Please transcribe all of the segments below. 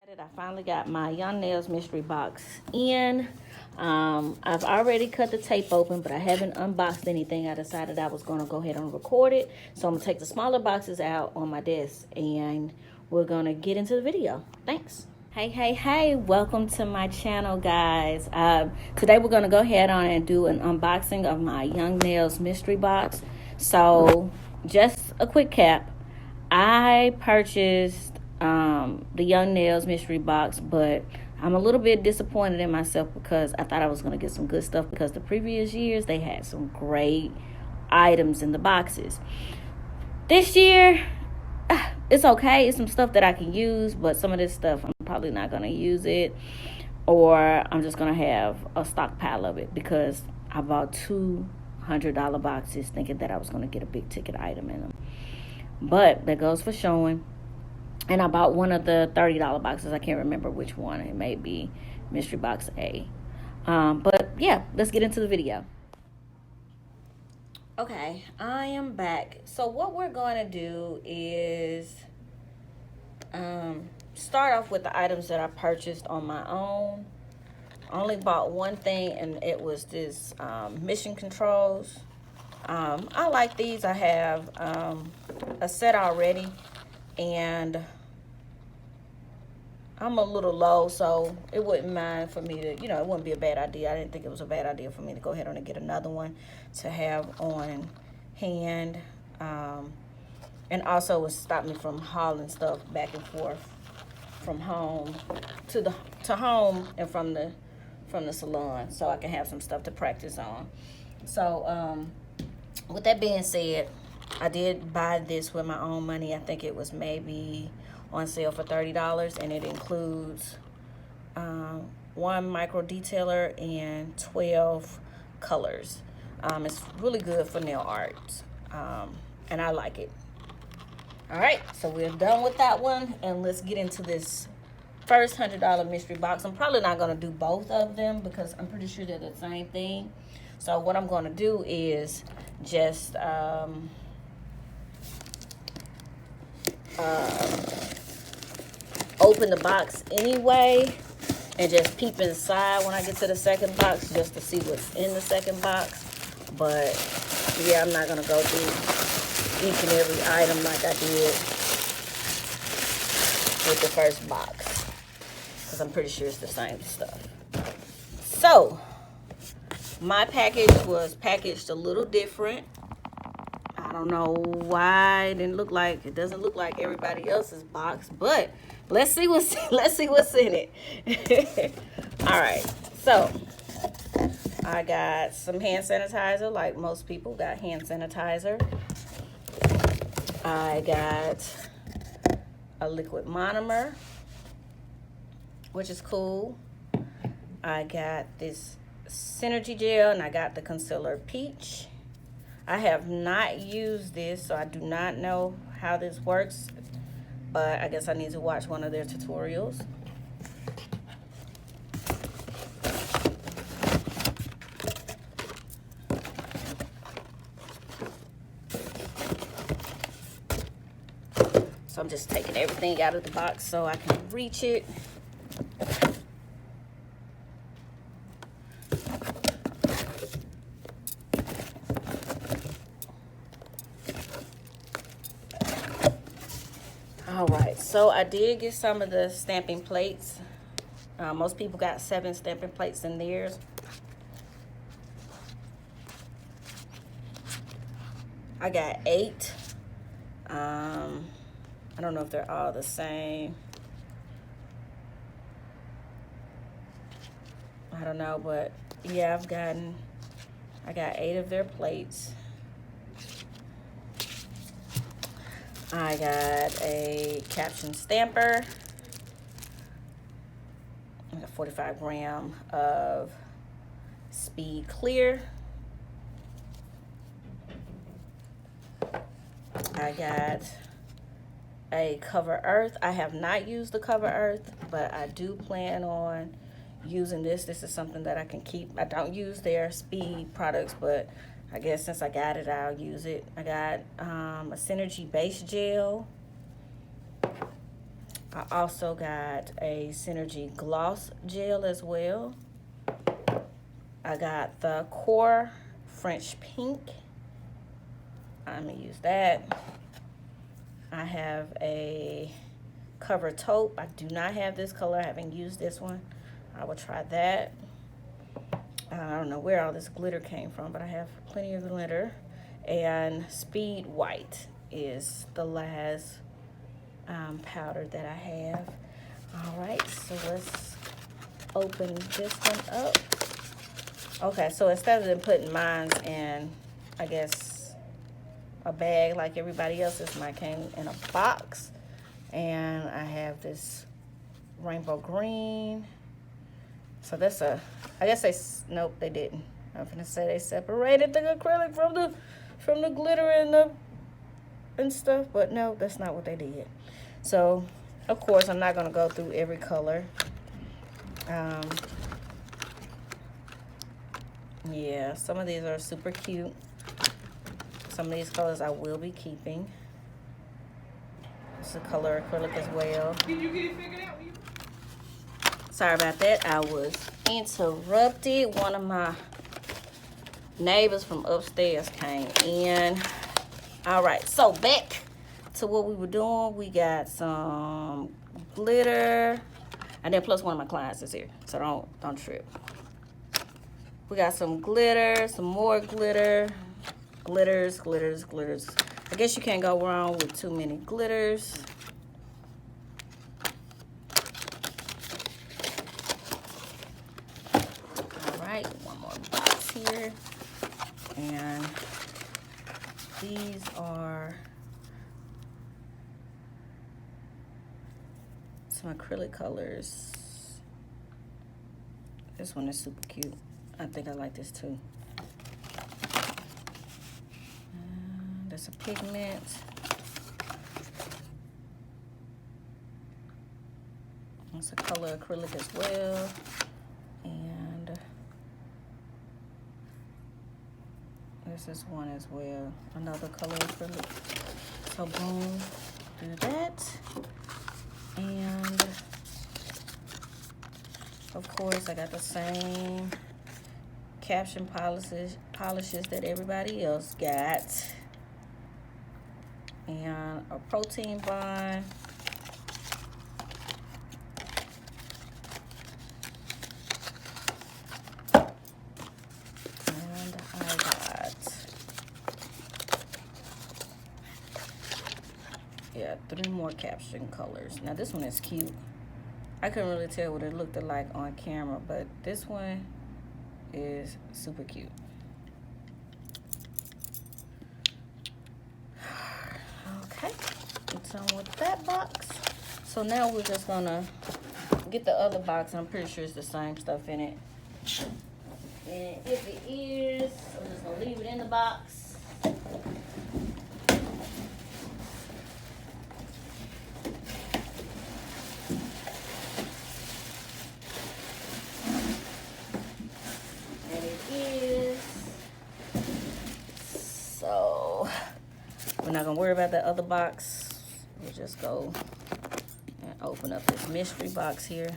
I finally got my Young Nails mystery box in. I've already cut the tape open, but I haven't unboxed anything. I decided I was going to go ahead and record it. So I'm going to take the smaller boxes out on my desk and we're going to get into the video. Thanks. Hey, welcome to my channel, guys. Today we're going to go ahead on and do an unboxing of my Young Nails mystery box. So just a quick cap. I purchased the Young Nails mystery box, but I'm a little bit disappointed in myself because I thought I was going to get some good stuff, because the previous years they had some great items in the boxes. This year, it's okay. It's some stuff that I can use, but some of this stuff I'm probably not going to use it, or I'm just going to have a stockpile of it because I bought $200 boxes thinking that I was going to get a big ticket item in them. But that goes for showing. And I bought one of the $30 boxes. I can't remember which one. It may be Mystery Box A. But yeah, let's get into the video. Okay, I am back. So what we're going to do is start off with the items that I purchased on my own. I only bought one thing, and it was this Mission Controls. I like these. I have a set already, and I'm a little low, so it wouldn't mind for me to, it wouldn't be a bad idea. I didn't think it was a bad idea for me to go ahead and get another one to have on hand. And also would stop me from hauling stuff back and forth from home to home and from the salon, so I can have some stuff to practice on. So with that being said, I did buy this with my own money. I think it was maybe on sale for $30, and it includes one micro detailer and 12 colors. It's really good for nail art, and I like it. All right, so we're done with that one, and let's get into this first $100 mystery box. I'm probably not going to do both of them because I'm pretty sure they're the same thing. So what I'm going to do is just open the box anyway and just peep inside when I get to the second box just to see what's in the second box. But yeah, I'm not gonna go through each and every item like I did with the first box because I'm pretty sure it's the same stuff. So my package was packaged a little different. I don't know why it doesn't look like everybody else's box, but let's see what's in it. All right, so I got some hand sanitizer, like most people got hand sanitizer. I got a liquid monomer, which is cool. I got this Synergy gel, and I got the concealer Peach. I have not used this, so I do not know how this works, but I guess I need to watch one of their tutorials. So I'm just taking everything out of the box so I can reach it. All right, so I did get some of the stamping plates. Most people got 7 stamping plates in theirs. I got 8. I don't know if they're all the same. I don't know, but yeah, I got 8 of their plates. I got a caption stamper. I got 45 gram of Speed Clear. I got a Cover Earth. I have not used the Cover Earth, but I do plan on using this. This is something that I can keep. I don't use their Speed products, but I guess since I got it, I'll use it. I got a Synergy base gel. I also got a Synergy gloss gel as well. I got the Core French Pink. I'm gonna use that. I have a Cover Taupe. I do not have this color. I haven't used this one. I will try that. I don't know where all this glitter came from, but I have plenty of glitter. And Speed White is the last powder that I have. All right, so let's open this one up. Okay, so instead of putting mine in, I guess, a bag like everybody else's, mine came in a box. And I have this rainbow green. So that's a, I guess they, nope, they didn't. I'm gonna say they separated the acrylic from the glitter and stuff, but no, that's not what they did. So, of course, I'm not gonna go through every color. Yeah, some of these are super cute. Some of these colors I will be keeping. It's a color acrylic as well. Did you get it figured out? Sorry about that. I was interrupted. One of my neighbors from upstairs came in. All right, so back to what we were doing. We got some glitter, and then plus one of my clients is here, so don't trip. We got some glitter, some more glitter, glitters. I guess you can't go wrong with too many glitters. All right, one more box here. And these are some acrylic colors. This one is super cute. I think I like this too. There's a pigment. It's a color acrylic as well. And this is one as well. Another color acrylic. So boom, do that. And of course I got the same caption polishes that everybody else got. And a protein bond. And I got, yeah, 3 more caption colors. Now this one is cute. I couldn't really tell what it looked like on camera, but this one is super cute. Okay, it's done with that box. So now we're just gonna get the other box. I'm pretty sure it's the same stuff in it. And if it is, I'm just gonna leave it in the box. We're not gonna worry about that other box. We'll just go and open up this mystery box here.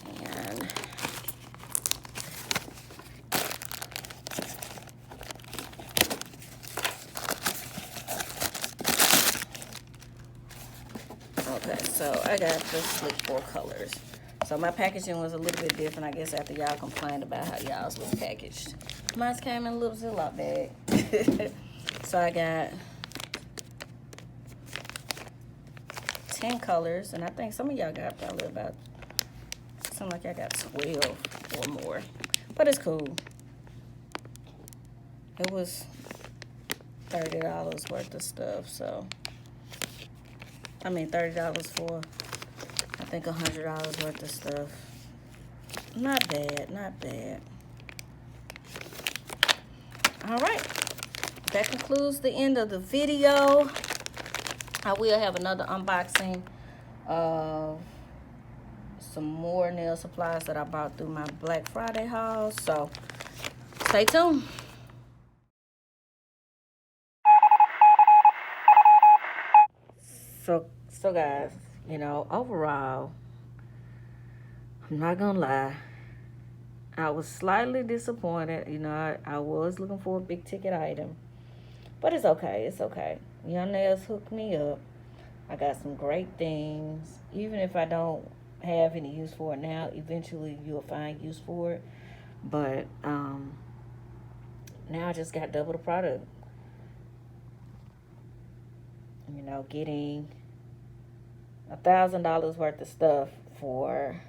And okay, so I got the Slick 4 colors. So my packaging was a little bit different, I guess, after y'all complained about how y'all's was packaged. Mine came in a little Ziploc bag. So I got 10 colors, and I think some of y'all got probably about, something like y'all got 12 or more. But it's cool. It was $30 worth of stuff, so. I mean, $30 for, I think, $100 worth of stuff. Not bad, not bad. All right, that concludes the end of the video. I will have another unboxing of some more nail supplies that I bought through my Black Friday haul. So stay tuned. So guys, you know, overall, I'm not gonna lie. I was slightly disappointed. You know, I was looking for a big ticket item. But it's okay. It's okay. Young Nails hooked me up. I got some great things. Even if I don't have any use for it now, eventually you'll find use for it. But now I just got double the product. You know, getting $1,000 worth of stuff for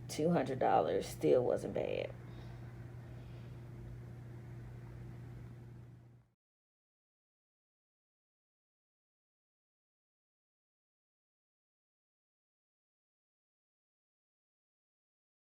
$200 still wasn't bad.